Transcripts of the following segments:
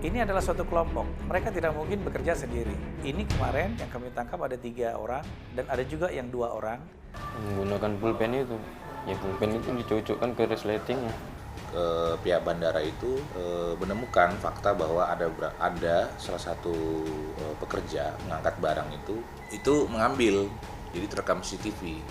Ini adalah suatu kelompok, mereka tidak mungkin bekerja sendiri. Ini kemarin yang kami tangkap ada 3 orang dan ada juga yang 2 orang. Menggunakan pulpen itu, ya pulpen itu dicocokkan ke resletingnya. Pihak bandara itu menemukan fakta bahwa ada salah satu pekerja mengangkat barang itu mengambil, jadi terekam CCTV.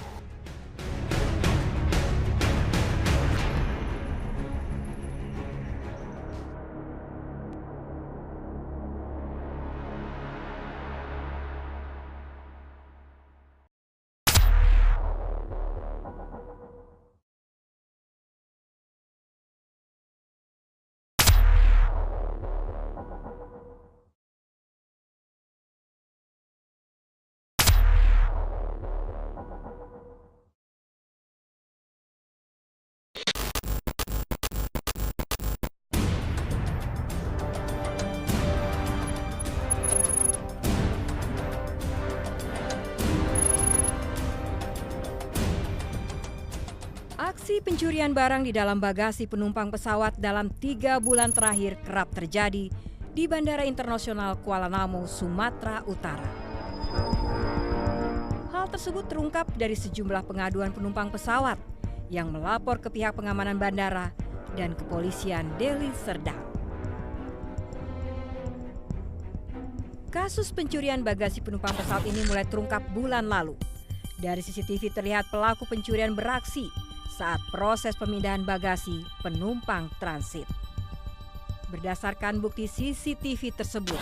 Aksi pencurian barang di dalam bagasi penumpang pesawat dalam 3 bulan terakhir kerap terjadi di Bandara Internasional Kuala Namu, Sumatera Utara. Hal tersebut terungkap dari sejumlah pengaduan penumpang pesawat yang melapor ke pihak pengamanan bandara dan kepolisian Deli Serdang. Kasus pencurian bagasi penumpang pesawat ini mulai terungkap bulan lalu. Dari CCTV terlihat pelaku pencurian beraksi saat proses pemindahan bagasi penumpang transit. Berdasarkan bukti CCTV tersebut,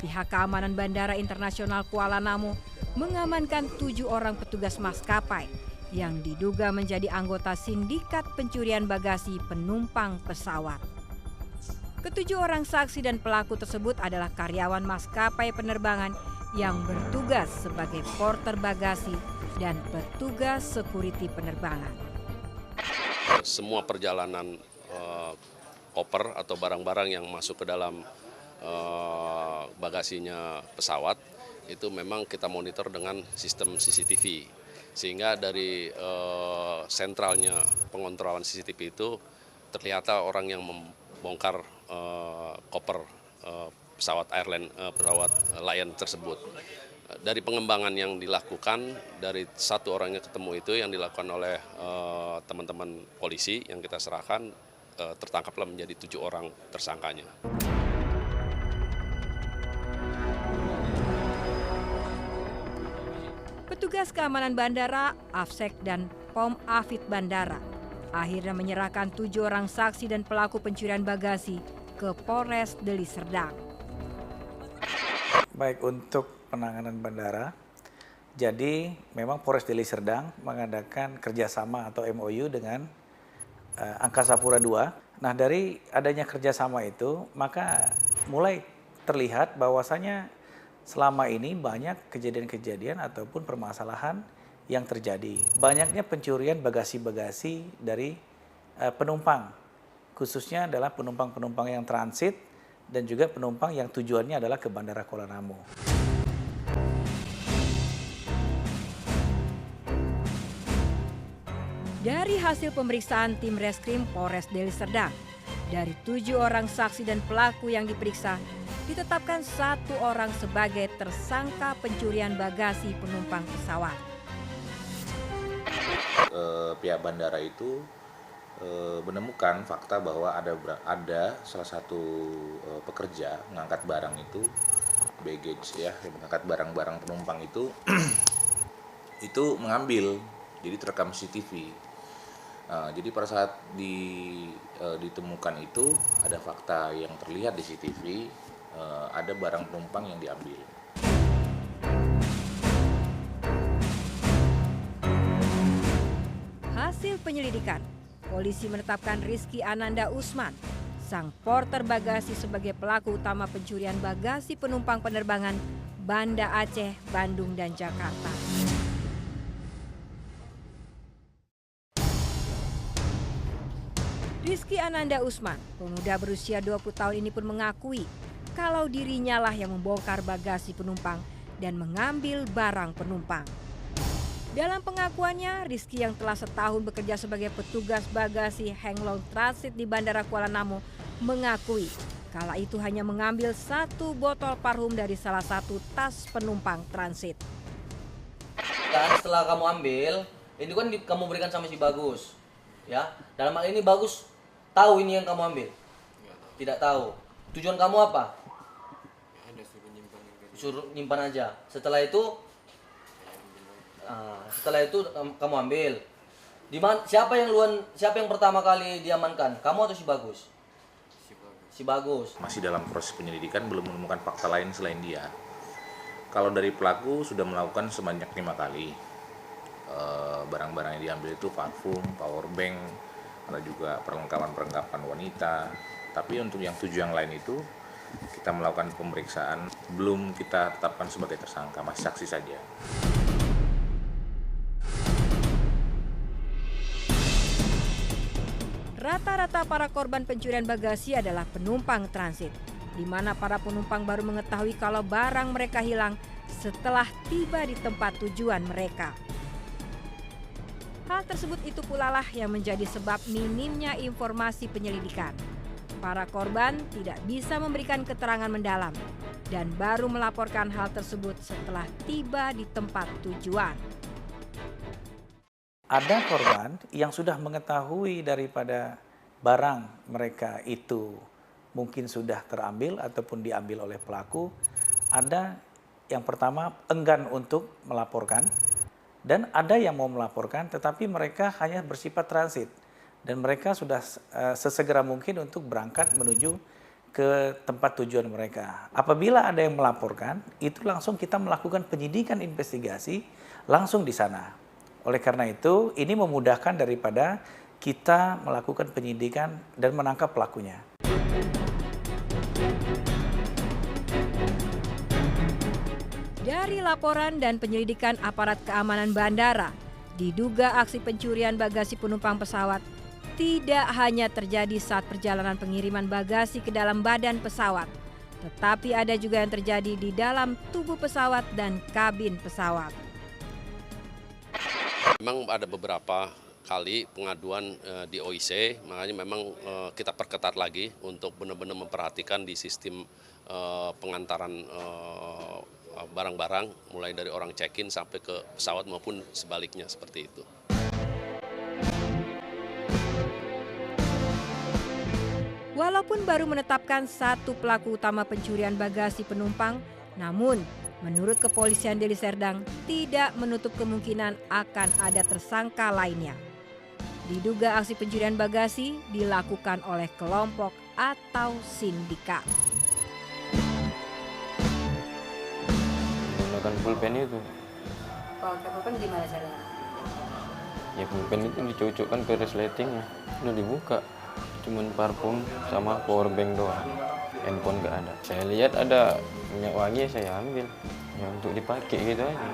pihak keamanan Bandara Internasional Kuala Namu mengamankan 7 orang petugas maskapai yang diduga menjadi anggota sindikat pencurian bagasi penumpang pesawat. Ketujuh orang saksi dan pelaku tersebut adalah karyawan maskapai penerbangan yang bertugas sebagai porter bagasi dan petugas security penerbangan. Semua perjalanan koper atau barang-barang yang masuk ke dalam bagasinya pesawat itu memang kita monitor dengan sistem CCTV. Sehingga dari sentralnya pengontrolan CCTV itu terlihat orang yang membongkar koper pesawat Lion tersebut. Dari pengembangan yang dilakukan, dari 1 orang yang ketemu itu yang dilakukan oleh teman-teman polisi yang kita serahkan, tertangkaplah menjadi 7 orang tersangkanya. Petugas keamanan bandara, Afsek dan Pom Afid Bandara akhirnya menyerahkan 7 orang saksi dan pelaku pencurian bagasi ke Polres Deli Serdang. Baik, untuk penanganan bandara, jadi memang Polres Deli Serdang mengadakan kerjasama atau MOU dengan Angkasa Pura II. Nah, dari adanya kerjasama itu, maka mulai terlihat bahwasanya selama ini banyak kejadian-kejadian ataupun permasalahan yang terjadi. Banyaknya pencurian bagasi-bagasi dari penumpang, khususnya adalah penumpang-penumpang yang transit dan juga penumpang yang tujuannya adalah ke Bandara Kuala Namu. Dari hasil pemeriksaan tim Reskrim Polres Deli Serdang, dari 7 orang saksi dan pelaku yang diperiksa, ditetapkan 1 orang sebagai tersangka pencurian bagasi penumpang pesawat. Pihak bandara itu menemukan fakta bahwa ada salah satu pekerja mengangkat barang itu, baggage ya, mengangkat barang-barang penumpang itu mengambil, jadi terekam CCTV. Jadi pada saat ditemukan itu ada fakta yang terlihat di CCTV, ada barang penumpang yang diambil. Hasil penyelidikan, polisi menetapkan Rizky Ananda Usman, sang porter bagasi sebagai pelaku utama pencurian bagasi penumpang penerbangan Banda Aceh, Bandung, dan Jakarta. Rizky Ananda Usman, pemuda berusia 20 tahun ini pun mengakui kalau dirinya lah yang membongkar bagasi penumpang dan mengambil barang penumpang. Dalam pengakuannya, Rizky yang telah setahun bekerja sebagai petugas bagasi Henglong Transit di Bandara Kuala Namu mengakui Kala itu hanya mengambil 1 botol parfum dari salah satu tas penumpang transit. Dan setelah kamu ambil, itu kan kamu berikan sama si Bagus. Ya, dalam hal ini Bagus tahu ini yang kamu ambil? Tidak tahu. Tujuan kamu apa? Suruh nyimpan aja. Setelah itu kamu ambil. Siapa yang pertama kali diamankan? Kamu atau si Bagus? Si Bagus. Masih dalam proses penyelidikan, belum menemukan fakta lain selain dia. Kalau dari pelaku sudah melakukan sebanyak 5 kali. Barang-barang yang diambil itu parfum, power bank, ada juga perlengkapan wanita. Tapi untuk yang 7 yang lain itu kita melakukan pemeriksaan, belum kita tetapkan sebagai tersangka, masih saksi saja. Rata-rata para korban pencurian bagasi adalah penumpang transit, di mana para penumpang baru mengetahui kalau barang mereka hilang setelah tiba di tempat tujuan mereka. Hal tersebut itu pula lah yang menjadi sebab minimnya informasi penyelidikan. Para korban tidak bisa memberikan keterangan mendalam dan baru melaporkan hal tersebut setelah tiba di tempat tujuan. Ada korban yang sudah mengetahui daripada barang mereka itu mungkin sudah terambil ataupun diambil oleh pelaku. Ada yang pertama enggan untuk melaporkan, dan ada yang mau melaporkan tetapi mereka hanya bersifat transit dan mereka sudah sesegera mungkin untuk berangkat menuju ke tempat tujuan mereka. Apabila ada yang melaporkan, itu langsung kita melakukan penyidikan investigasi langsung di sana. Oleh karena itu, ini memudahkan daripada kita melakukan penyidikan dan menangkap pelakunya. Dari laporan dan penyelidikan aparat keamanan bandara, diduga aksi pencurian bagasi penumpang pesawat tidak hanya terjadi saat perjalanan pengiriman bagasi ke dalam badan pesawat, tetapi ada juga yang terjadi di dalam tubuh pesawat dan kabin pesawat. Memang ada beberapa kali pengaduan di OIC, makanya memang kita perketat lagi untuk benar-benar memperhatikan di sistem pengantaran barang-barang, mulai dari orang check-in sampai ke pesawat maupun sebaliknya seperti itu. Walaupun baru menetapkan 1 pelaku utama pencurian bagasi penumpang, namun menurut Kepolisian Deli Serdang tidak menutup kemungkinan akan ada tersangka lainnya. Diduga aksi pencurian bagasi dilakukan oleh kelompok atau sindikat. Menggunakan pulpen itu. Pakai pulpen gimana caranya? Ya pulpen itu dicocokkan ke resletingnya. Udah dibuka. Cuman parfum sama power bank doang. Handphone nggak ada. Saya lihat ada minyak wangi, saya ambil. Ya untuk dipakai gitu aja.